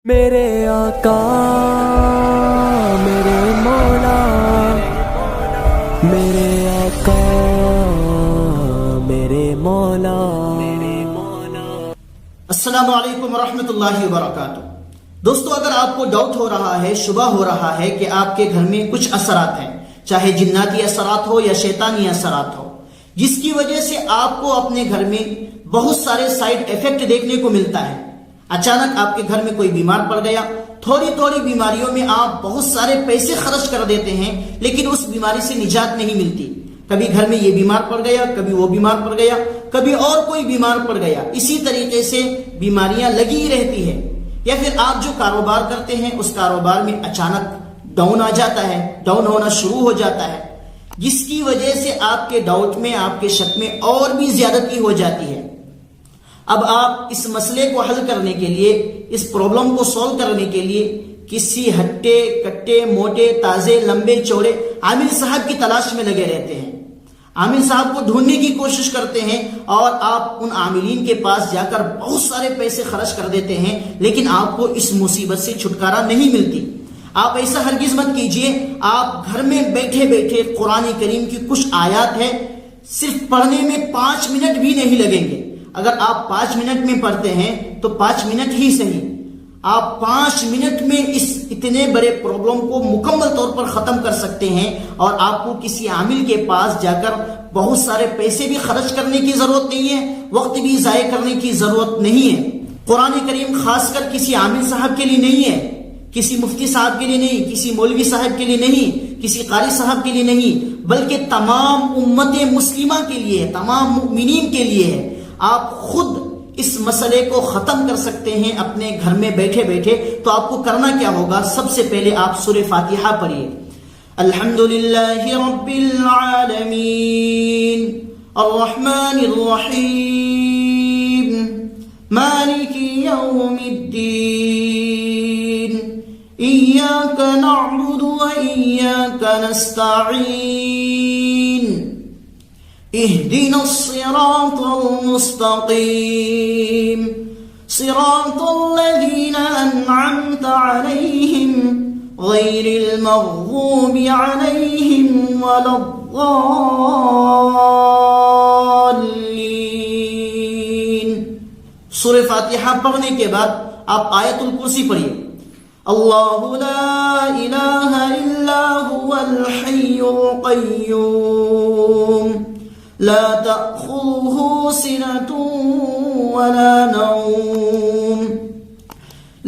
میرے آقا میرے مولا، میرے آقا میرے مولا۔ السلام علیکم ورحمۃ اللہ وبرکاتہ۔ دوستو، اگر آپ کو ڈاؤٹ ہو رہا ہے، شبہ ہو رہا ہے کہ آپ کے گھر میں کچھ اثرات ہیں، چاہے جناتی اثرات ہو یا شیطانی اثرات ہو، جس کی وجہ سے آپ کو اپنے گھر میں بہت سارے سائیڈ ایفیکٹ دیکھنے کو ملتا ہے، اچانک آپ کے گھر میں کوئی بیمار پڑ گیا، تھوڑی تھوڑی بیماریوں میں آپ بہت سارے پیسے خرچ کر دیتے ہیں لیکن اس بیماری سے نجات نہیں ملتی، کبھی گھر میں یہ بیمار پڑ گیا، کبھی وہ بیمار پڑ گیا، کبھی اور کوئی بیمار پڑ گیا، اسی طریقے سے بیماریاں لگی رہتی ہیں، یا پھر آپ جو کاروبار کرتے ہیں اس کاروبار میں اچانک ڈاؤن آ جاتا ہے، ڈاؤن ہونا شروع ہو جاتا ہے، جس کی وجہ سے آپ کے ڈاؤٹ میں، آپ کے شک میں اور بھی زیادتی ہو جاتی ہے۔ اب آپ اس مسئلے کو حل کرنے کے لیے، اس پرابلم کو سولو کرنے کے لیے کسی ہٹے کٹے موٹے تازے لمبے چوڑے عامل صاحب کی تلاش میں لگے رہتے ہیں، عامل صاحب کو ڈھونڈنے کی کوشش کرتے ہیں، اور آپ ان عاملین کے پاس جا کر بہت سارے پیسے خرچ کر دیتے ہیں لیکن آپ کو اس مصیبت سے چھٹکارا نہیں ملتی۔ آپ ایسا ہرگز مت کیجئے۔ آپ گھر میں بیٹھے بیٹھے قرآن کریم کی کچھ آیات ہے، صرف پڑھنے میں 5 منٹ بھی نہیں لگیں گے۔ اگر آپ 5 منٹ میں پڑھتے ہیں تو 5 منٹ ہی صحیح، آپ 5 منٹ میں اس اتنے بڑے پرابلم کو مکمل طور پر ختم کر سکتے ہیں، اور آپ کو کسی عامل کے پاس جا کر بہت سارے پیسے بھی خرچ کرنے کی ضرورت نہیں ہے، وقت بھی ضائع کرنے کی ضرورت نہیں ہے۔ قرآن کریم خاص کر کسی عامل صاحب کے لیے نہیں ہے، کسی مفتی صاحب کے لیے نہیں، کسی مولوی صاحب کے لیے نہیں، کسی قاری صاحب کے لیے نہیں، بلکہ تمام امت مسلمہ کے لیے ہے، تمام مؤمنین کے لیے ہے۔ آپ خود اس مسئلے کو ختم کر سکتے ہیں اپنے گھر میں بیٹھے بیٹھے۔ تو آپ کو کرنا کیا ہوگا؟ سب سے پہلے آپ سورہ فاتحہ پڑھیے۔ الحمدللہ رب العالمین الرحمن الرحیم مالک یوم الدین ایاک نعبد و ایاک نستعین اهدنا الصراط المستقيم صراط الذين أنعمت عليهم غير المغضوب عليهم ولا الضالين۔ سورہ فاتحہ پڑھنے کے بعد آپ آیت الکرسی پڑھیے۔ اللہ لا الہ الا هو الحي القيوم لا تأخذه سنة ولا نوم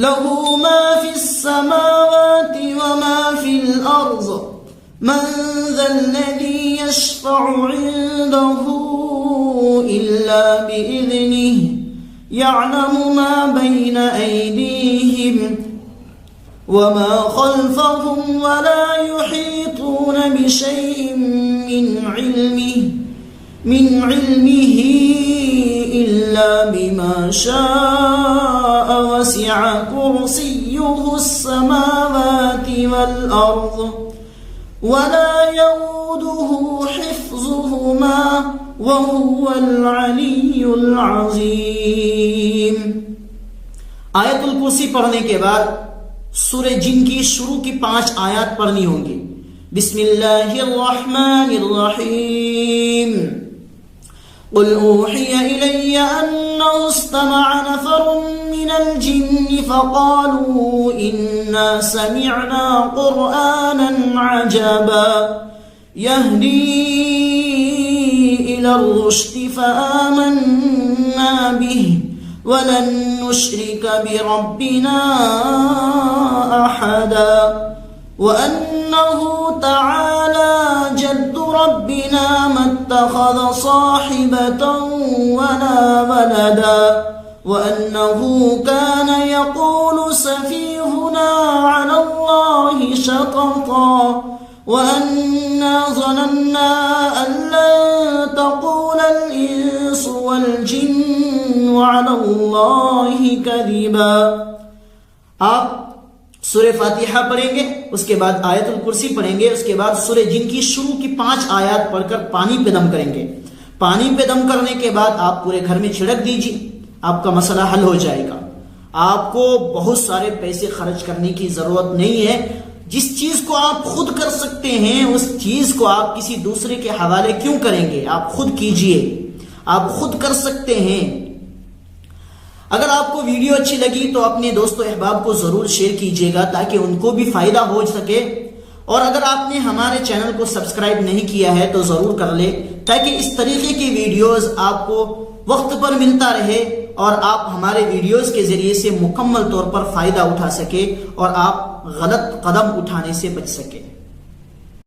له ما في السماوات وما في الأرض من ذا الذي يشفع عنده إلا بإذنه يعلم ما بين أيديهم وما خلفهم ولا يحيطون بشيء من علمه إلا بما شاء وسع كرسيه السماوات والأرض ولا يؤوده حفظهما وهو العلي العظيم۔ آیت الکرسی پڑھنے کے بعد سورہ جن کی شروع کی 5 آیات پڑھنی ہوں گی۔ بسم اللہ الرحمن الرحیم قل اوحی الی انہ استمع نفر من الجن فقالوا انا سمعنا قرآنا عجبا یہدی الى الرشد فآمنا به ولن نشرك بربنا أحدا وأنه تعالى جد ربنا ما اتخذ صاحبة ولا ولدا وأنه كان يقول سفيهنا على الله شططا وأنا ظننا أن لن تقول الإنس والجن على الله كذبا۔ آپ سورہ فاتحہ پڑھیں گے، اس کے بعد آیت الکرسی پڑھیں گے، اس کے بعد سورہ جن کی شروع کی 5 آیات پڑھ کر پانی پہ دم کریں گے۔ پانی پہ دم کرنے کے بعد آپ پورے گھر میں چھڑک دیجیے، آپ کا مسئلہ حل ہو جائے گا۔ آپ کو بہت سارے پیسے خرچ کرنے کی ضرورت نہیں ہے. جس چیز کو آپ خود کر سکتے ہیں اس چیز کو آپ کسی دوسرے کے حوالے کیوں کریں گے؟ آپ خود کیجئے، آپ خود کر سکتے ہیں. اگر آپ کو ویڈیو اچھی لگی تو اپنے دوست و احباب کو ضرور شیئر کیجئے گا تاکہ ان کو بھی فائدہ ہو سکے. اور اگر آپ نے ہمارے چینل کو سبسکرائب نہیں کیا ہے تو ضرور کر لیں تاکہ اس طریقے کی ویڈیوز آپ کو وقت پر ملتا رہے اور آپ ہمارے ویڈیوز کے ذریعے سے مکمل طور پر فائدہ اٹھا سکے اور آپ غلط قدم اٹھانے سے بچ سکے.